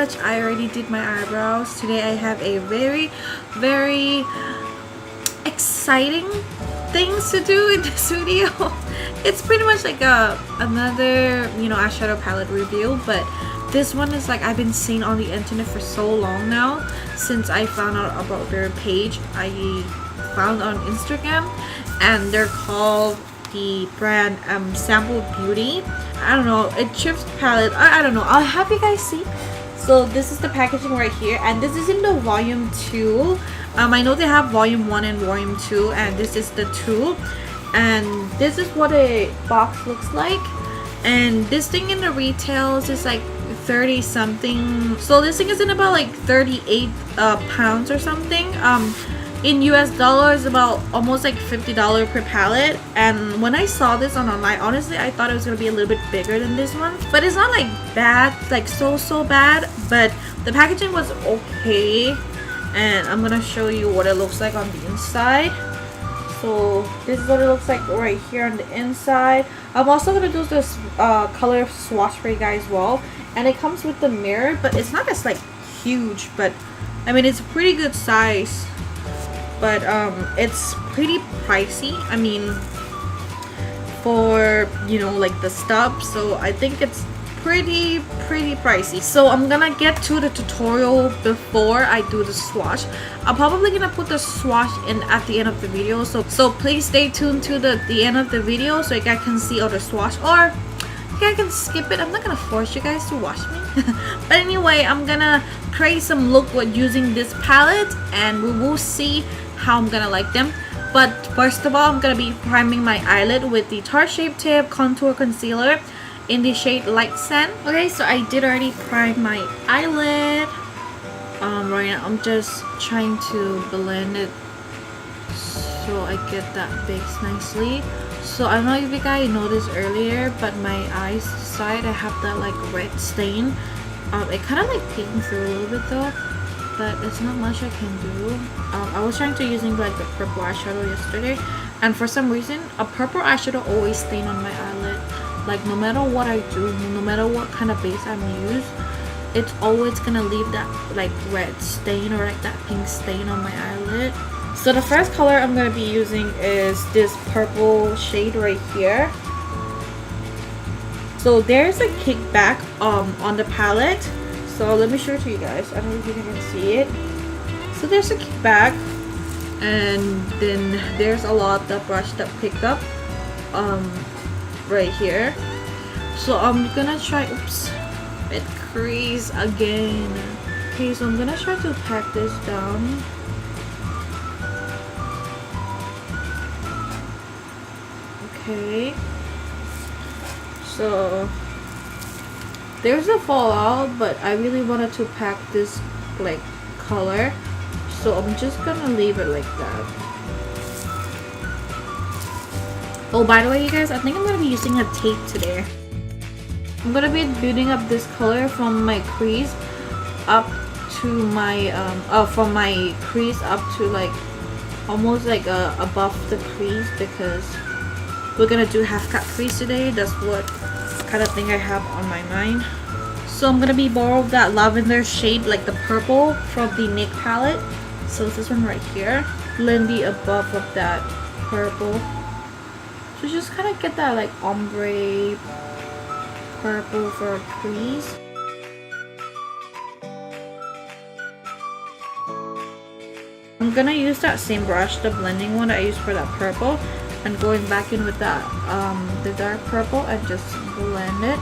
Swatch. I already did my eyebrows. Today I have a very exciting things to do in this video. It's pretty much like another, you know, eyeshadow palette review, but this one is like I've been seeing on the internet for so long now, since I found out about their page. I found on Instagram, and they're called the brand Sample Beauty. I don't know, a chips palette. I don't know, I'll have you guys see. So this is the packaging right here, and this is in the volume 2. I know they have volume 1 and volume 2, and this is the 2, and this is what a box looks like. And this thing in the retails is like 30 something, so this thing is in about like 38 pounds or something. In US dollars, about almost like $50 per palette. And when I saw this on online, honestly I thought it was gonna be a little bit bigger than this one, but it's not like bad, like so bad, but the packaging was okay. And I'm gonna show you what it looks like on the inside. So this is what it looks like right here on the inside. I'm also gonna do this color swatch for you guys as well, and it comes with the mirror, but it's not as like huge, but I mean it's a pretty good size. But it's pretty pricey, I mean, for, you know, like the stuff. So I think it's pretty pricey. So I'm gonna get to the tutorial before I do the swatch. I'm probably gonna put the swatch in at the end of the video, so please stay tuned to the end of the video so you guys can see all the swatch, or you guys can skip it. I'm not gonna force you guys to watch me. But anyway, I'm gonna create some look with using this palette, and we will see how I'm gonna like them. But first of all, I'm gonna be priming my eyelid with the Tarte Shape Tape Contour Concealer in the shade Light Sand. Okay, so I did already prime my eyelid. Right now I'm just trying to blend it so I get that base nicely. So I don't know if you guys noticed earlier, but my eyes side I have that like red stain. It kind of like peeking through a little bit though, but it's not much I can do. I was trying to using like the purple eyeshadow yesterday, and for some reason a purple eyeshadow always stain on my eyelid. Like no matter what I do, no matter what kind of base I'm use, it's always gonna leave that like red stain or like that pink stain on my eyelid. So the first color I'm gonna be using is this purple shade right here. So there's a kickback on the palette. So let me show it to you guys. I don't know if you can see it. So there's a kickback, and then there's a lot of brush that picked up right here. So I'm gonna try, oops, it creased again. Okay, so I'm gonna try to pack this down. Okay, so there's a fallout, but I really wanted to pack this like color, so I'm just gonna leave it like that. Oh, by the way, you guys, I think I'm gonna be using a tape today. I'm gonna be building up this color from my crease up to my from my crease up to like almost like above the crease, because we're gonna do half cut crease today. That's what kind of thing I have on my mind. So I'm gonna be borrow that lavender shade, like the purple from the NYX palette. So this one right here, blend the above of that purple. So just kind of get that like ombre purple for a crease. I'm gonna use that same brush, the blending one that I used for that purple, and going back in with that the dark purple, and just blend it.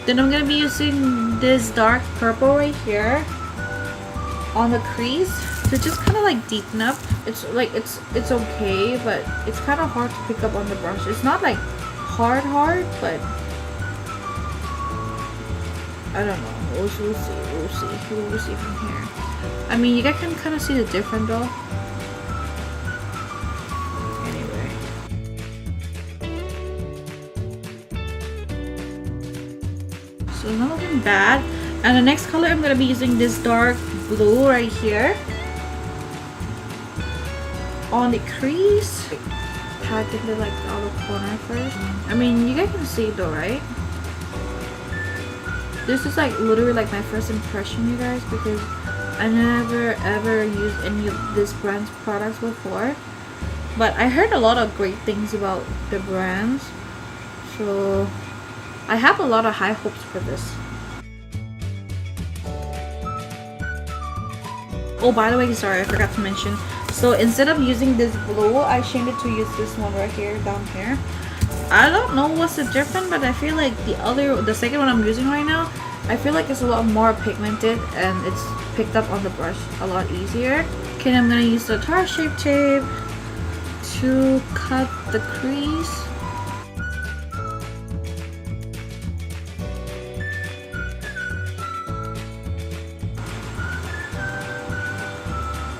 Then I'm gonna be using this dark purple right here on the crease to just kind of like deepen up. It's like it's okay, but it's kind of hard to pick up on the brush. It's not like hard, but I don't know. We'll see from here. I mean, you guys can kind of see the difference though. So not looking bad. And the next color I'm gonna be using this dark blue right here on the crease. Pat in the like outer corner first. I mean, you guys can see it though, right? This is like literally like my first impression, you guys, because I never ever used any of this brand's products before. But I heard a lot of great things about the brands, so I have a lot of high hopes for this. Oh, by the way, sorry, I forgot to mention. So instead of using this blue, I changed it to use this one right here, down here. I don't know what's the difference, but I feel like the second one I'm using right now, I feel like it's a lot more pigmented and it's picked up on the brush a lot easier. Okay, I'm gonna use the Tarte Shape Tape to cut the crease.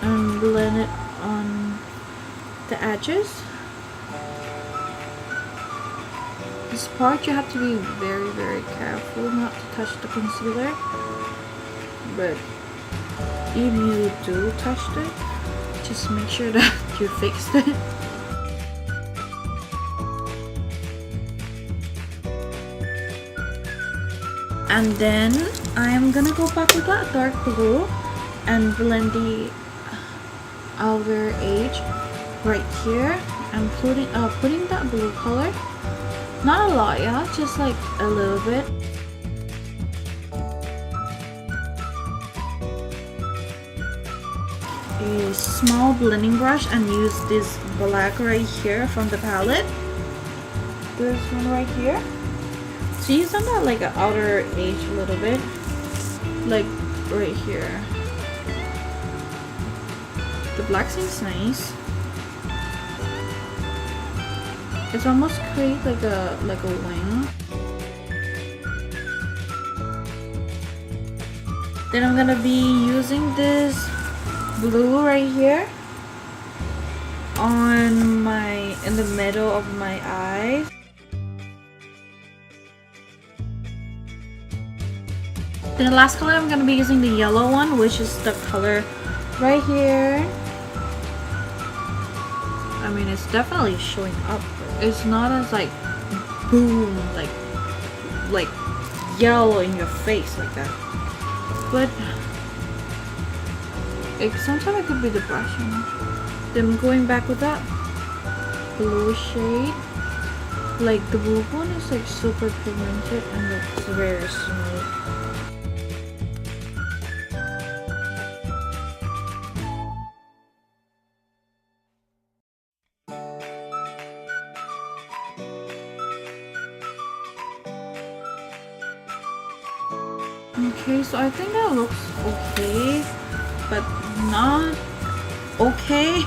And blend it on the edges. This part you have to be very, very careful not to touch the concealer. But if you do touch it, just make sure that you fixed it. And then I'm gonna go back with that dark blue and blend the outer edge right here. I'm putting that blue color. Not a lot, yeah, just like a little bit. A small blending brush and use this black right here from the palette. This one right here. So use on that like an outer edge a little bit, like right here. The black seems nice. It's almost create like a wing. Then I'm gonna be using this blue right here on in the middle of my eye. Then the last color I'm gonna be using the yellow one, which is the color right here. I mean, it's definitely showing up. It's not as like boom, like yellow in your face like that. But sometimes it could be the brushing. Then I'm going back with that blue shade. Like the blue one is like super pigmented and looks very smooth. Okay, so I think that looks okay, but not okay.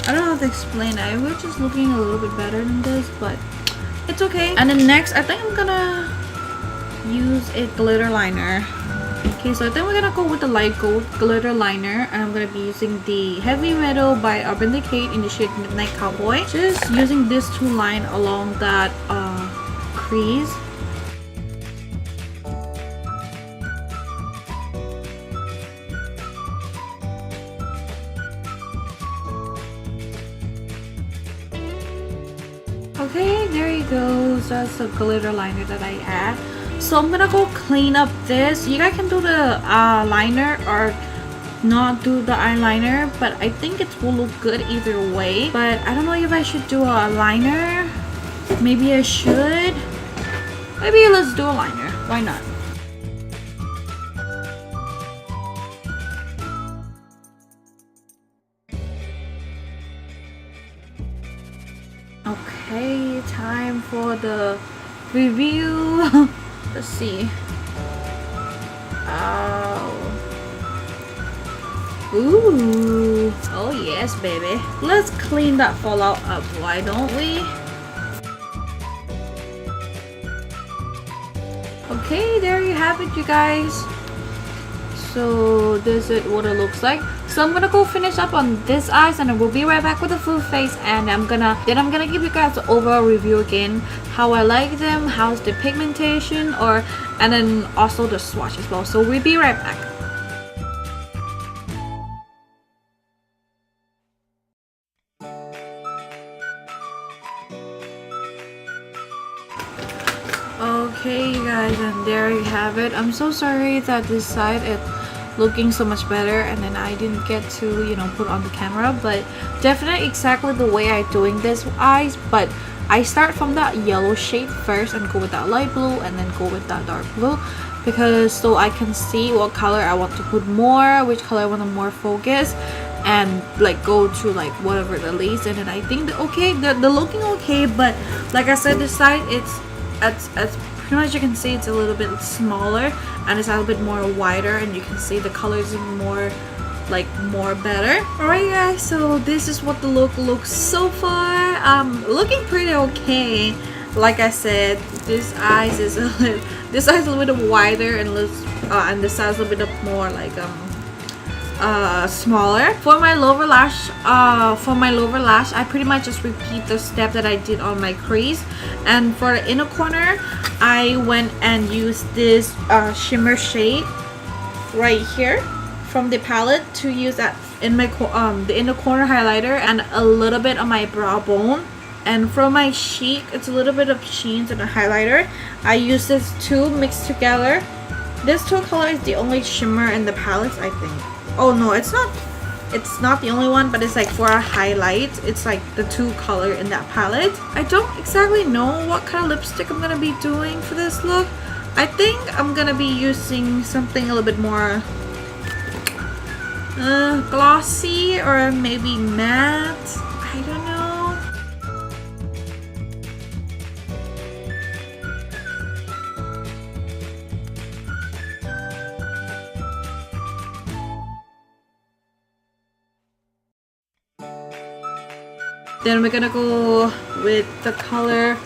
I don't know how to explain it. I was just looking a little bit better than this, but it's okay. And then next, I think I'm gonna use a glitter liner. Okay, so I think we're gonna go with the light gold glitter liner, and I'm gonna be using the Heavy Metal by Urban Decay in the shade Midnight Cowboy. Just using this to line along that crease. Okay, there you go. That's the glitter liner that I add. So I'm gonna go clean up this. You guys can do the liner or not do the eyeliner, but I think it will look good either way. But I don't know if I should do a liner. Maybe I should. Maybe let's do a liner. Why not? Okay, time for the review. Let's see. Ooh. Oh yes, baby. Let's clean that fallout up, why don't we? Okay, there you have it, you guys. So this is what it looks like. So I'm gonna go finish up on this eyes, and I will be right back with the full face, and I'm gonna give you guys an overall review again, how I like them, how's the pigmentation, and then also the swatch as well. So we'll be right back. Okay, you guys, and there you have it. I'm so sorry that this side it looking so much better and then I didn't get to, you know, put on the camera, but definitely exactly the way I'm doing this eyes. But I start from that yellow shade first and go with that light blue and then go with that dark blue, because so I can see what color I want to put more, which color I want to more focus, and like go to like whatever the lace. And then I think that okay, they're looking okay, but like I said, this side it's pretty much you can see it's a little bit smaller and it's a little bit more wider, and you can see the colors are more like more better. Alright guys, so this is what the look looks so far. Looking pretty okay. Like I said, this eyes is a little bit wider and this side is a little bit more like smaller. For my lower lash, I pretty much just repeat the step that I did on my crease. And for the inner corner, I went and used this shimmer shade right here from the palette to use that in my the inner corner highlighter and a little bit on my brow bone. And from my cheek, it's a little bit of sheens and a highlighter. I use this two mixed together. This two color is the only shimmer in the palette, I think. Oh no, it's not the only one, but it's like for a highlight, it's like the two color in that palette. I don't exactly know what kind of lipstick I'm gonna be doing for this look. I think I'm gonna be using something a little bit more glossy or maybe matte. I don't know. Then we're gonna go with the color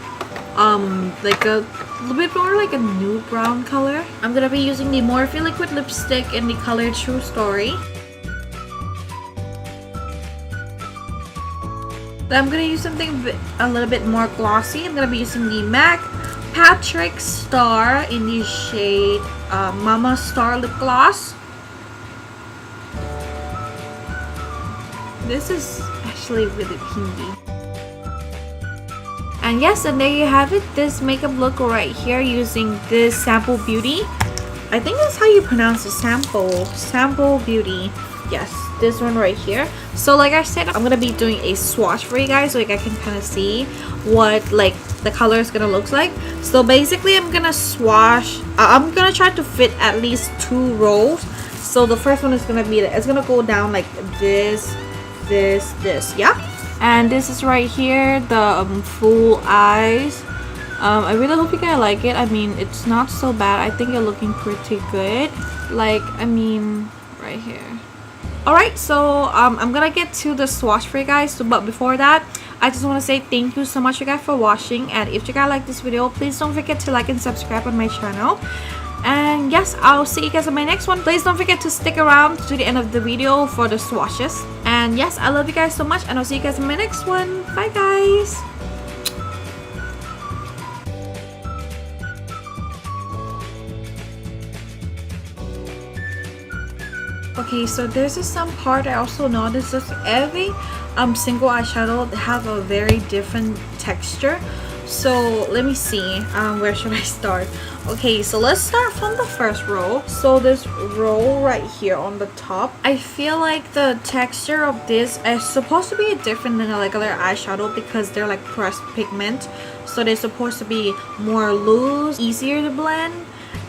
like a little bit more like a nude brown color. I'm gonna be using the Morphe liquid lipstick in the color True Story. Then I'm gonna use something a little bit more glossy. I'm gonna be using the MAC Patrick Star in the shade Mama Star Lip Gloss. This is actually really pinky. And yes, and there you have it, this makeup look right here using this Sample Beauty. I think that's how you pronounce it, Sample Beauty. Yes, this one right here. So like I said, I'm gonna be doing a swatch for you guys so like I can kind of see what like the color is gonna look like. So basically I'm gonna swatch, I'm gonna try to fit at least 2 rows. So the first one is gonna be, it's gonna go down like this, yeah. And this is right here, the full eyes. I really hope you guys like it. I mean, it's not so bad. I think you're looking pretty good. Like, I mean, right here. Alright, so I'm gonna get to the swatch for you guys. So, but before that, I just want to say thank you so much you guys for watching. And if you guys like this video, please don't forget to like and subscribe on my channel. And yes, I'll see you guys in my next one. Please don't forget to stick around to the end of the video for the swatches. And yes, I love you guys so much, and I'll see you guys in my next one. Bye guys. Okay, so there's just some part I also noticed that every single eyeshadow have a very different texture. So let me see, where should I start? Okay, so let's start from the first row. So this row right here on the top, I feel like the texture of this is supposed to be different than a regular eyeshadow because they're like pressed pigment. So they're supposed to be more loose, easier to blend,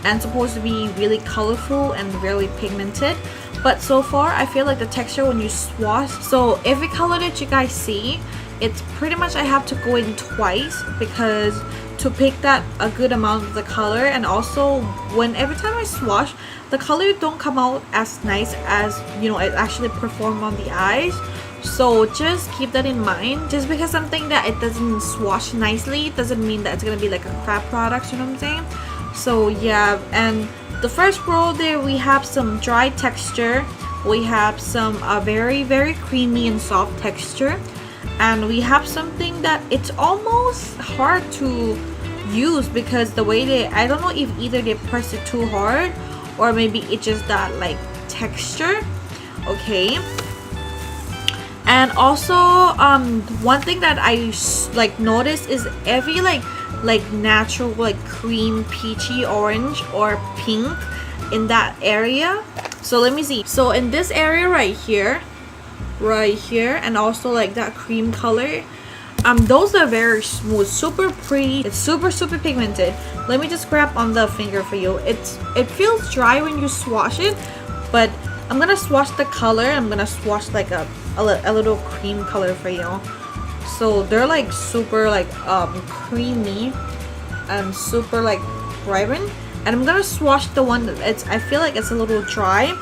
and supposed to be really colorful and really pigmented. But so far I feel like the texture when you swatch, so every color that you guys see, it's pretty much I have to go in twice because to pick that a good amount of the color. And also when every time I swatch, the color don't come out as nice as, you know, it actually perform on the eyes. So just keep that in mind. Just because something that it doesn't swatch nicely doesn't mean that it's gonna be like a crap product, you know what I'm saying? So yeah, and the first row there we have some dry texture, we have some very creamy and soft texture, and we have something that it's almost hard to use because the way they, I don't know if either they press it too hard or maybe it's just that like texture. Okay, and also one thing that I like noticed is every like like natural like cream peachy orange or pink in that area. So let me see. So in this area right here, and also like that cream color, those are very smooth, super pretty. It's super pigmented. Let me just grab on the finger for you. It feels dry when you swatch it, but I'm gonna swatch the color. I'm gonna swatch like a little cream color for you. So they're like super like creamy and super like vibrant. And I'm gonna swatch the one that I feel like it's a little dry.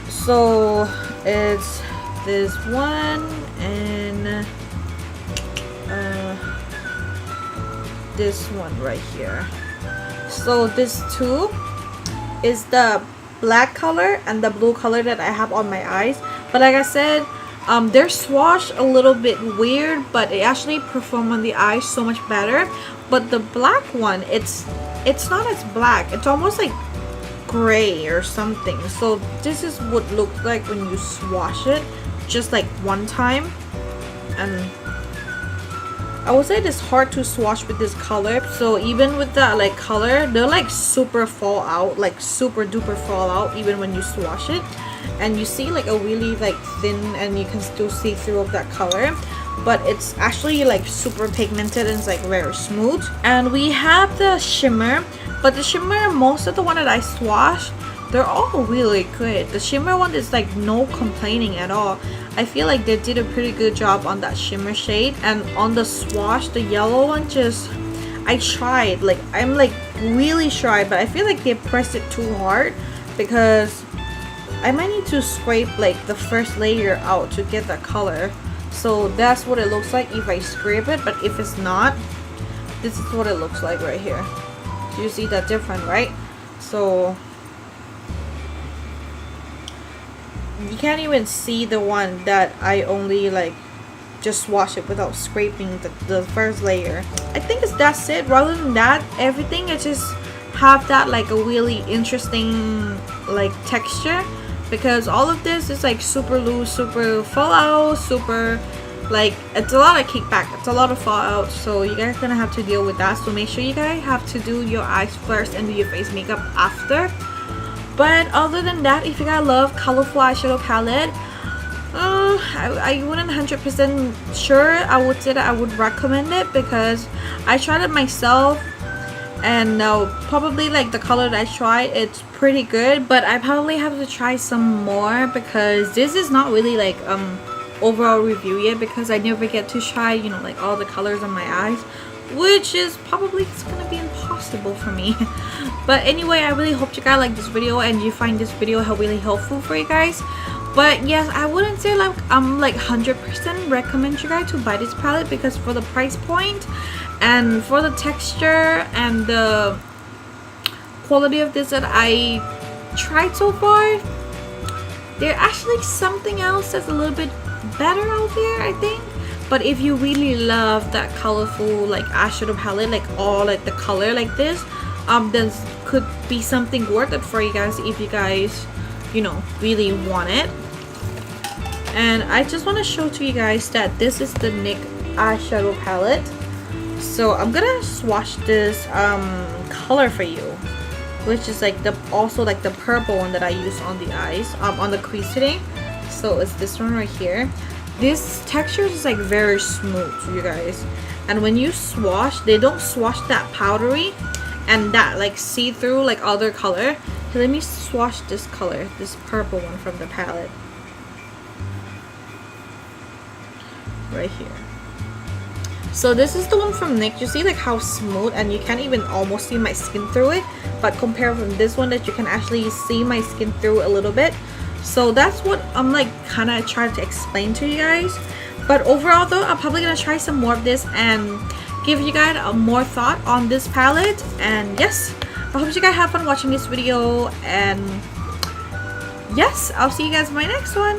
So it's this one and this one right here. So this two is the black color and the blue color that I have on my eyes. But like I said, they're swatched a little bit weird, but it actually perform on the eyes so much better. But the black one, it's not as black. It's almost like gray or something. So this is what it looks like when you swatch it just like one time. And I would say it's hard to swatch with this color. So even with that like color, they're like super fall out, like super duper fall out even when you swatch it. And you see like a really like thin, and you can still see through of that color, but it's actually like super pigmented and it's like very smooth. And we have the shimmer, but the shimmer, most of the one that I swatched, they're all really good. The shimmer one is like no complaining at all. I feel like they did a pretty good job on that shimmer shade. And on the swatch, the yellow one, just I tried, like I'm like really shy, but I feel like they pressed it too hard, because I might need to scrape like the first layer out to get that color. So that's what it looks like if I scrape it. But if it's not, this is what it looks like right here. Do you see that different, right? So you can't even see the one that I only like just wash it without scraping the first layer. I think that's it. Rather than that, everything, it just have that like a really interesting like texture, because all of this is like super loose, super fallout, super like it's a lot of kickback, it's a lot of fallout. So you guys are gonna have to deal with that. So make sure you guys have to do your eyes first and do your face makeup after. But other than that, if you guys love colorful eyeshadow palette, I wouldn't 100% sure I would say that I would recommend it, because I tried it myself, and probably like the color that I tried, it's pretty good, but I probably have to try some more, because this is not really like overall review yet, because I never get to try, you know, like all the colors on my eyes, which is probably gonna be impossible for me. But anyway, I really hope you guys like this video and you find this video really helpful for you guys. But yes, I wouldn't say like I'm like 100% recommend you guys to buy this palette, because for the price point and for the texture and the quality of this that I tried so far, there's actually something else that's a little bit better out there, I think. But if you really love that colorful like eyeshadow palette, like all like the color like this, then could be something worth it for you guys if you guys, you know, really want it. And I just want to show to you guys that this is the NYX eyeshadow palette. So I'm gonna swatch this color for you, which is like the also like the purple one that I use on the eyes, on the crease today. So it's this one right here. This texture is like very smooth, you guys, and when you swatch, they don't swatch that powdery and that like see-through like other color. So let me swatch this color, this purple one from the palette right here. So this is the one from NYX. You see like how smooth, and you can't even almost see my skin through it, but compared from this one that you can actually see my skin through a little bit. So that's what I'm like kind of trying to explain to you guys. But overall though, I'm probably gonna try some more of this and give you guys a more thought on this palette. And yes, I hope you guys have fun watching this video, and yes, I'll see you guys in my next one.